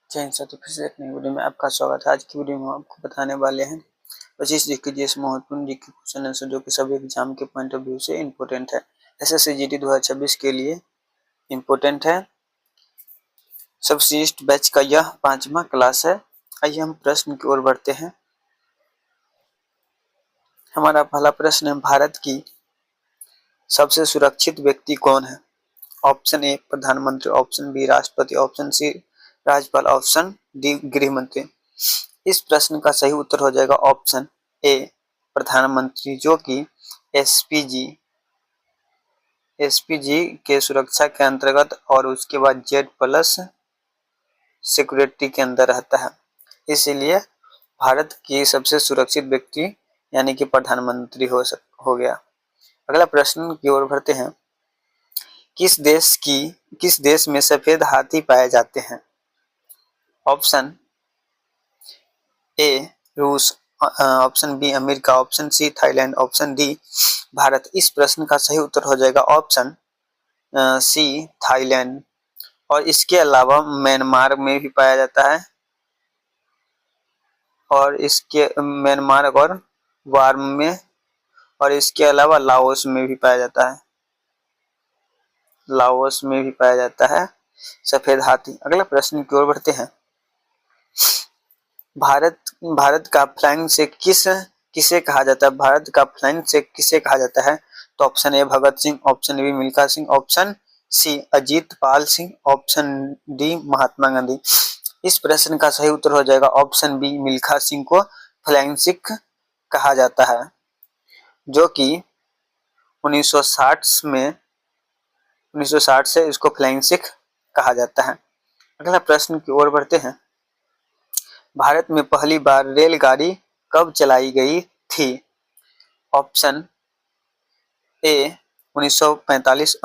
जय हिंद साथियों, फिर से एक नई वीडियो में आपका स्वागत है। आज की वीडियो में हम आपको बताने वाले हैं 25 जीके जैसे महत्वपूर्ण जीके क्वेश्चन आंसर जो कि सभी एग्जाम के पॉइंट ऑफ व्यू से इम्पोर्टेंट है। एसएससी जीडी 2026 के लिए इम्पोर्टेंट है। सबसिस्ट बैच का यह 5वां क्लास है। आइए हम प्रश्न की ओर बढ़ते हैं। हमारा पहला प्रश्न है, भारत की सबसे सुरक्षित व्यक्ति कौन है? ऑप्शन ए प्रधानमंत्री, ऑप्शन बी राष्ट्रपति, ऑप्शन सी राज्यपाल, ऑप्शन डी गृह मंत्री। इस प्रश्न का सही उत्तर हो जाएगा ऑप्शन ए प्रधानमंत्री, जो कि एसपीजी के सुरक्षा के अंतर्गत और उसके बाद Z+ सिक्योरिटी के अंदर रहता है। इसीलिए भारत की सबसे सुरक्षित व्यक्ति यानी कि प्रधानमंत्री हो गया। अगला प्रश्न की ओर बढ़ते हैं। किस देश में सफेद हाथी पाए जाते हैं? ऑप्शन ए रूस, option B America, option C Thailand, option D Bharat. इस प्रश्न का सही उत्तर हो जाएगा ऑप्शन सी थाईलैंड। और इसके अलावा म्यांमार में भी पाया जाता है और म्यांमार और वार्म में, और इसके अलावा लाओस में भी पाया जाता है। लाओस में भी पाया जाता है सफेद हाथी। अगला प्रश्न की ओर बढ़ते हैं। भारत का फ्लाइंग सिख किसे कहा जाता है? भारत का फ्लाइंग सिख किसे कहा जाता है? तो option A Bhagat Singh, option B Milkha Singh, option C Ajit Pal Singh, option D Mahatma Gandhi. इस प्रश्न का सही उत्तर हो जाएगा ऑप्शन बी मिल्खा सिंह को फ्लाइंग सिख कहा जाता है, जो कि 1960 से इसको फ्लाइंग सिख कहा जाता है। अगला प्रश्न की ओर बढ़ते हैं। भारत में पहली बार रेलगाड़ी कब चलाई गई थी? Option A 1845,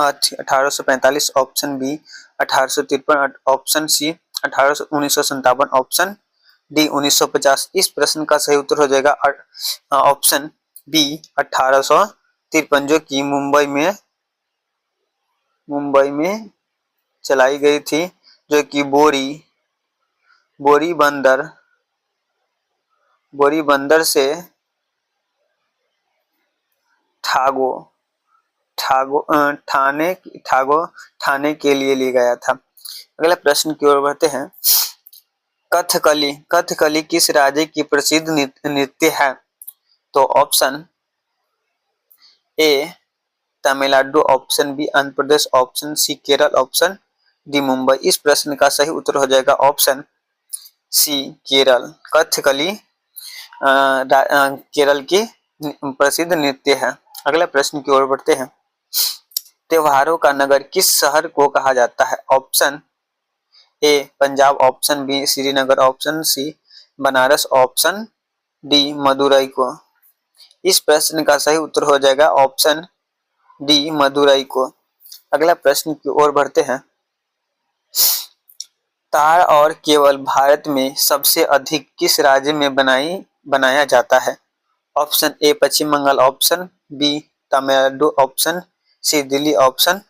option B 1853, option C 1957, option D 1950। इस प्रश्न का सही उत्तर हो जाएगा ऑप्शन बी 1853, जो कि मुंबई में चलाई गई थी, जो कि बोरी बंदर से ठाणे के लिए गया था। अगला प्रश्न की ओर बढ़ते हैं। कथकली किस राज्य की प्रसिद्ध नृत्य है? तो option A Tamil Nadu, option B Andhra Pradesh, option C Kerala, option D Mumbai. इस प्रश्न का सही उत्तर हो जाएगा ऑप्शन सी केरल। कथकली केरल की प्रसिद्ध नृत्य है। अगला प्रश्न की ओर बढ़ते हैं। त्योहारों का नगर किस शहर को कहा जाता है? Option A Punjab, option B Srinagar, option C Banaras, option D Madurai को। इस प्रश्न का सही उत्तर हो जाएगा ऑप्शन डी मदुरई को। अगला प्रश्न की ओर बढ़ते हैं। तार और केबल भारत में सबसे अधिक किस राज्य में बनाया जाता है? Option A Paschim Bengal, option B Tamil Nadu, option C Delhi, option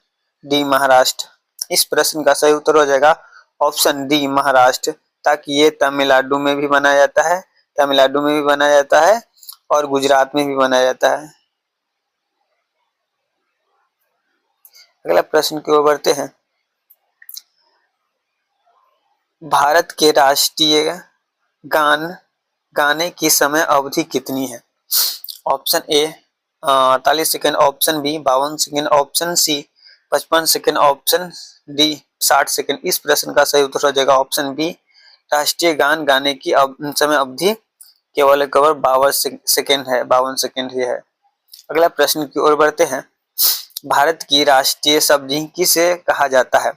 D Maharashtra. इस प्रश्न का सही उत्तर हो जाएगा ऑप्शन डी महाराष्ट्र, ताकि ये तमिलनाडु में भी बनाया जाता है और गुजरात में भी बनाया जाता है। अगला प्रश्न की ओर बढ़ते हैं। भारत के राष्ट्रीय गाने की समय अवधि कितनी है? Option A 48 second, option B 52 second, option C 55 second, option D 60 second. इस प्रश्न का सही उत्तर हो जाएगा ऑप्शन बी राष्ट्रीय गान गाने की समय अवधि केवल 52 सेकेंड ही है। अगला प्रश्न की ओर बढ़ते हैं। भारत की राष्ट्रीय सब्जी किसे कहा जाता है?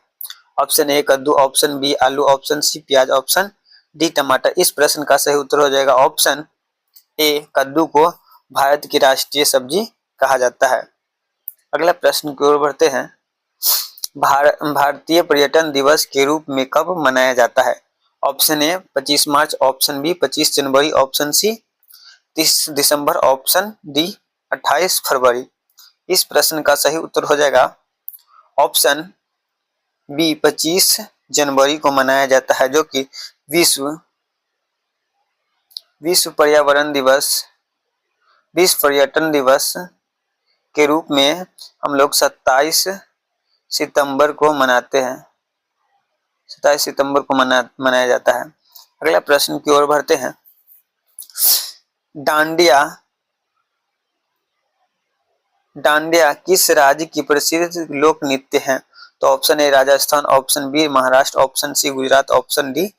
ऑप्शन ए कद्दू, ऑप्शन बी आलू, ऑप्शन सी प्याज, ऑप्शन डी टमाटर। इस प्रश्न का सही उत्तर हो जाएगा ऑप्शन ए कद्दू को भारत की राष्ट्रीय सब्जी कहा जाता है। अगला प्रश्न की ओर बढ़ते हैं। भारतीय पर्यटन दिवस के रूप में कब मनाया जाता है? ऑप्शन ए 25 मार्च, ऑप्शन बी 25 जनवरी, ऑप्शन सी 30 दिसंबर, ऑप्शन डी 28 फरवरी। इस प्रश्न का सही उत्तर हो जाएगा ऑप्शन बी 25 जनवरी को मनाया जाता है, जो कि विश्व पर्यावरण दिवस, विश्व पर्यटन दिवस के रूप में हम लोग 27 सितंबर को मनाते हैं। 27 सितंबर को मनाया जाता है। अगला प्रश्न की ओर बढ़ते हैं। डांडिया किस राज्य की प्रसिद्ध लोक नृत्य है? तो option A Rajasthan, option B Maharashtra, option C Gujarat, option D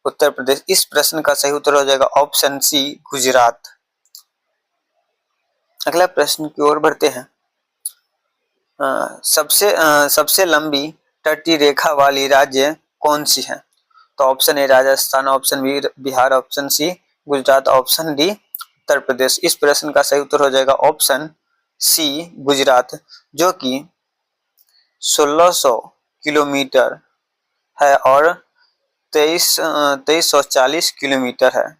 Uttar Pradesh. इस प्रश्न का सही उत्तर हो जाएगा ऑप्शन सी गुजरात। अगला प्रश्न की ओर बढ़ते हैं। सबसे लंबी तटीय रेखा वाली राज्य कौन सी है? तो option A Rajasthan, option B Bihar, option C Gujarat, option D Uttar Pradesh. इस प्रश्न का सही उत्तर हो जाएगा ऑप्शन सी गुजरात, जो कि 1600 किलोमीटर है और 2340 किलोमीटर है।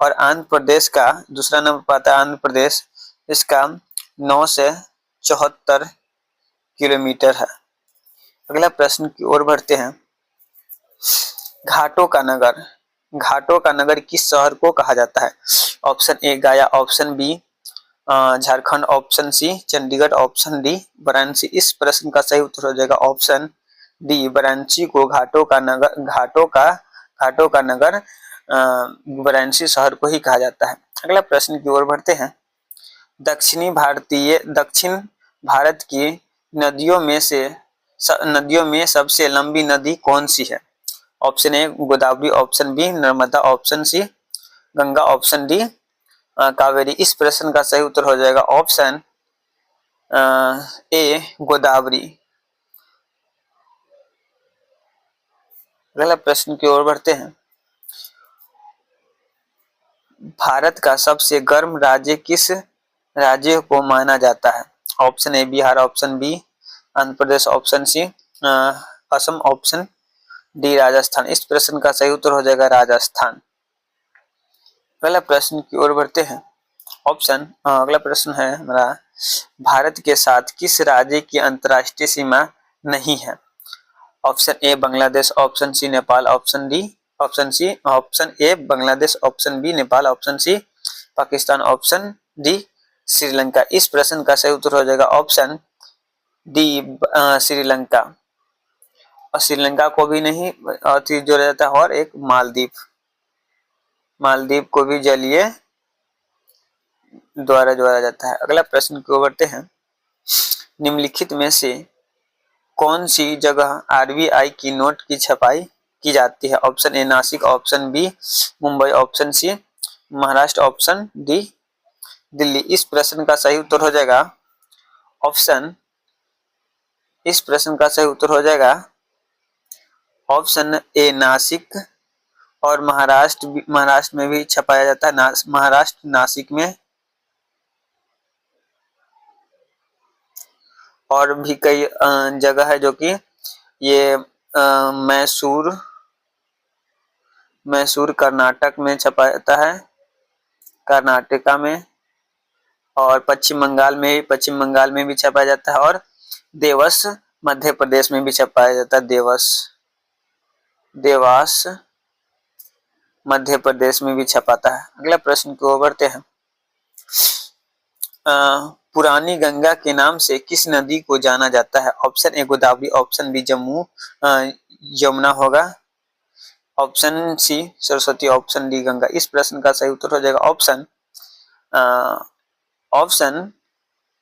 और आंध्र प्रदेश का दूसरा नंबर पाता है आंध्र प्रदेश, इसका 9 से 74 किलोमीटर है। अगला प्रश्न की ओर बढ़ते हैं। घाटों का नगर किस शहर को कहा जाता है? Option A Gaya, option B Jharkhand, option C Chandigarh, option D Varanasi. इस प्रश्न का सही उत्तर हो जाएगा ऑप्शन डी वाराणसी को घाटों का नगर वाराणसी शहर को ही कहा जाता है। अगला प्रश्न की ओर बढ़ते हैं। दक्षिण भारत की नदियों में सबसे लंबी नदी कौन सी है? Option A Godavari, option B Narmada, option C Ganga, option D Kaveri. इस प्रश्न का सही उत्तर हो जाएगा ऑप्शन ए गोदावरी। अगला प्रश्न की ओर बढ़ते हैं। भारत का सबसे गर्म राज्य किस राज्य को माना जाता है? Option A Bihar, option B Andhra Pradesh, option C Assam, option D Rajasthan. इस प्रश्न का सही उत्तर हो जाएगा राजस्थान। अगला प्रश्न की ओर बढ़ते हैं। अगला प्रश्न है हमारा, भारत के साथ किस राज्य की अंतर्राष्ट्रीय सीमा नहीं है? Option A Bangladesh, option C Nepal, option A Bangladesh, option B Nepal, option C Pakistan, option D Sri Lanka. इस प्रश्न का सही उत्तर हो जाएगा ऑप्शन डी श्रीलंका। और श्रीलंका को भी नहीं जोड़ा जाता है, और एक मालदीव को भी जलीय द्वारा जोड़ा जाता है। अगला प्रश्न की ओर बढ़ते हैं। निम्नलिखित में से कौन सी जगह आरबीआई की नोट की छपाई की जाती है? Option A Nashik, option B Mumbai, option C Maharashtra, option D Delhi. इस प्रश्न का सही उत्तर हो जाएगा ऑप्शन ए नासिक। और महाराष्ट्र में भी छपाया जाता है, महाराष्ट्र नासिक में। और भी कई जगह है जो कि ये मैसूर कर्नाटक में छपा जाता है, कर्नाटका में। और पश्चिम बंगाल में भी छपाया जाता है। और देवस मध्य प्रदेश में भी छपाया जाता है, देवास मध्य प्रदेश में भी छपाता है। अगला प्रश्न की ओर बढ़ते हैं। पुरानी गंगा के नाम से किस नदी को जाना जाता है? Option A Godavari, option B Yamuna होगा, option C Saraswati, option D Ganga. इस प्रश्न का सही उत्तर हो जाएगा ऑप्शन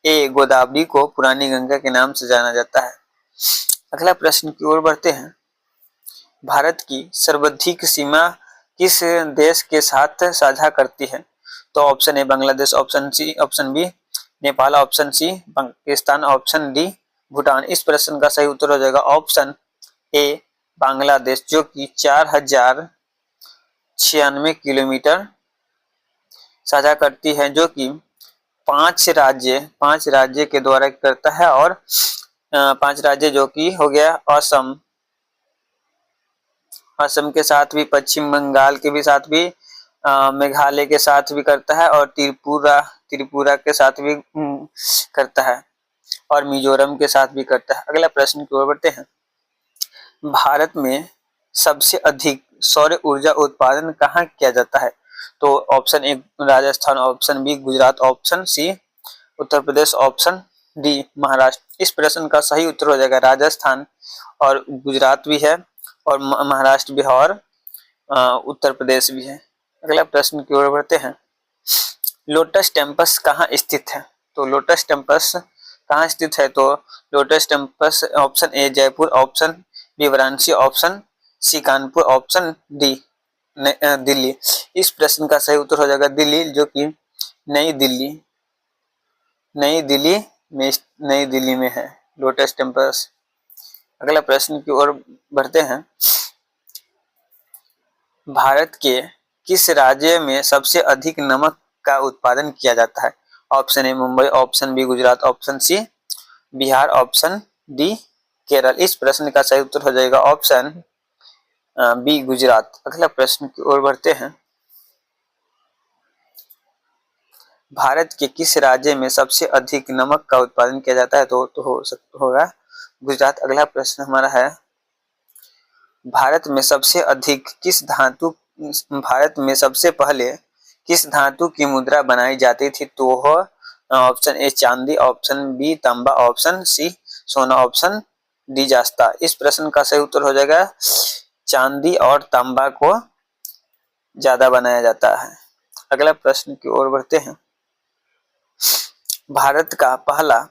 ए गोदावरी को पुरानी गंगा के नाम से जाना जाता है। अगला प्रश्न की ओर बढ़ते हैं। भारत की सर्वाधिक सीमा किस देश के साथ साझा करती है? तो option A Bangladesh, option C, option B Nepal, option C Pakistan, option D Bhutan. इस प्रश्न का सही उत्तर हो जाएगा ऑप्शन ए बांग्लादेश, जो कि 4096 किलोमीटर साझा करती है, जो कि 5 राज्य के द्वारा करता है। और 5 राज्य जो कि हो गया असम के साथ भी, पश्चिम बंगाल के भी साथ भी, मेघालय के साथ भी करता है, और त्रिपुरा के साथ भी करता है, और मिजोरम के साथ भी करता है। अगला प्रश्न की ओर बढ़ते हैं। भारत में सबसे अधिक सौर ऊर्जा उत्पादन कहाँ किया जाता है? तो option A Rajasthan, option B Gujarat, option C Uttar Pradesh, option D Maharashtra. इस प्रश्न का सही उत्तर हो जाएगा राजस्थान, और गुजरात भी है, और महाराष्ट्र भी है, और उत्तर प्रदेश भी है। अगला प्रश्न की ओर बढ़ते हैं। लोटस टेम्पस कहाँ स्थित है? तो लोटस टेम्पस कहाँ स्थित है? तो lotus temple option A Jaipur, option B Varanasi, option C Kanpur, option D Delhi. इस प्रश्न का सही उत्तर हो जाएगा दिल्ली, जो कि नई दिल्ली में है लोटस टेम्पस। अगला प्रश्न की ओर बढ़ते हैं। भारत के किस राज्य में सबसे अधिक नमक का उत्पादन किया जाता है? Option A Mumbai, option B Gujarat, option C Bihar, option D Kerala. इस प्रश्न का सही उत्तर हो जाएगा ऑप्शन बी गुजरात। अगला प्रश्न की ओर बढ़ते हैं। भारत के किस राज्य में सबसे अधिक नमक का उत्पादन किया जाता है? तो होगा गुजरात। अगला प्रश्न हमारा है, भारत में सबसे पहले किस धातु की मुद्रा बनाई जाती थी? तो ऑप्शन ए चांदी, ऑप्शन बी तांबा, ऑप्शन सी सोना, ऑप्शन डी जास्ता। इस प्रश्न का सही उत्तर हो जाएगा चांदी और तांबा को ज्यादा बनाया जाता है। अगला प्रश्न की ओर बढ़ते हैं। भारत का पहला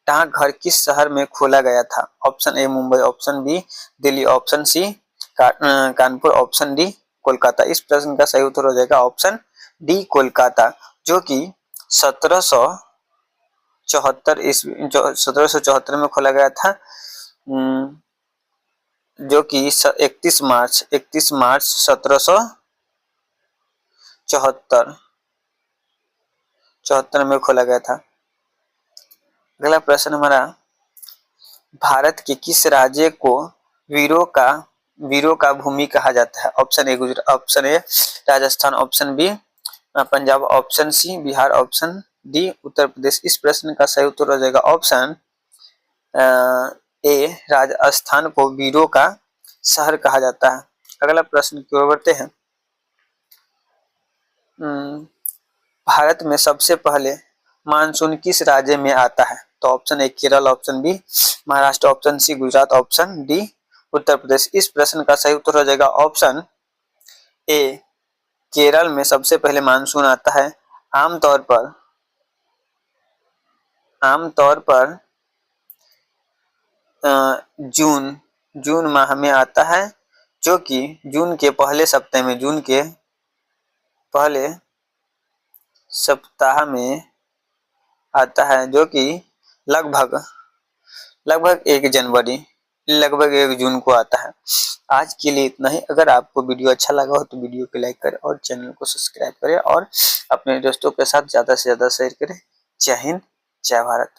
डाकघर किस शहर में खोला गया था? Option A Mumbai, option B Delhi, option C Kanpur, option D Kolkata. इस प्रश्न का सही उत्तर हो जाएगा ऑप्शन डी कोलकाता, जो कि 1774 में खोला गया था, जो कि 31 मार्च 1774 में खोला गया था। अगला प्रश्न हमारा, भारत के किस राज्य को वीरों का भूमि कहा जाता है? Option A Gujarat, option A Rajasthan, option B Punjab, option C Bihar, option D Uttar Pradesh. इस प्रश्न का सही उत्तर हो जाएगा ऑप्शन ए राजस्थान को वीरों का शहर कहा जाता है। अगला प्रश्न की ओर बढ़ते हैं। भारत में सबसे पहले मानसून किस राज्य में आता है? तो option A Kerala, option B Maharashtra, option C Gujarat, option D Uttar Pradesh. इस प्रश्न का सही उत्तर हो जाएगा ऑप्शन ए केरल में सबसे पहले मानसून आता है। आमतौर पर जून माह में आता है, जो कि जून के पहले सप्ताह में आता है, जो कि लगभग 1 जून को आता है। आज के लिए इतना ही। अगर आपको वीडियो अच्छा लगा हो तो वीडियो को लाइक करें और चैनल को सब्सक्राइब करें और अपने दोस्तों के साथ ज्यादा से ज्यादा शेयर करें। जय हिंद, जय भारत।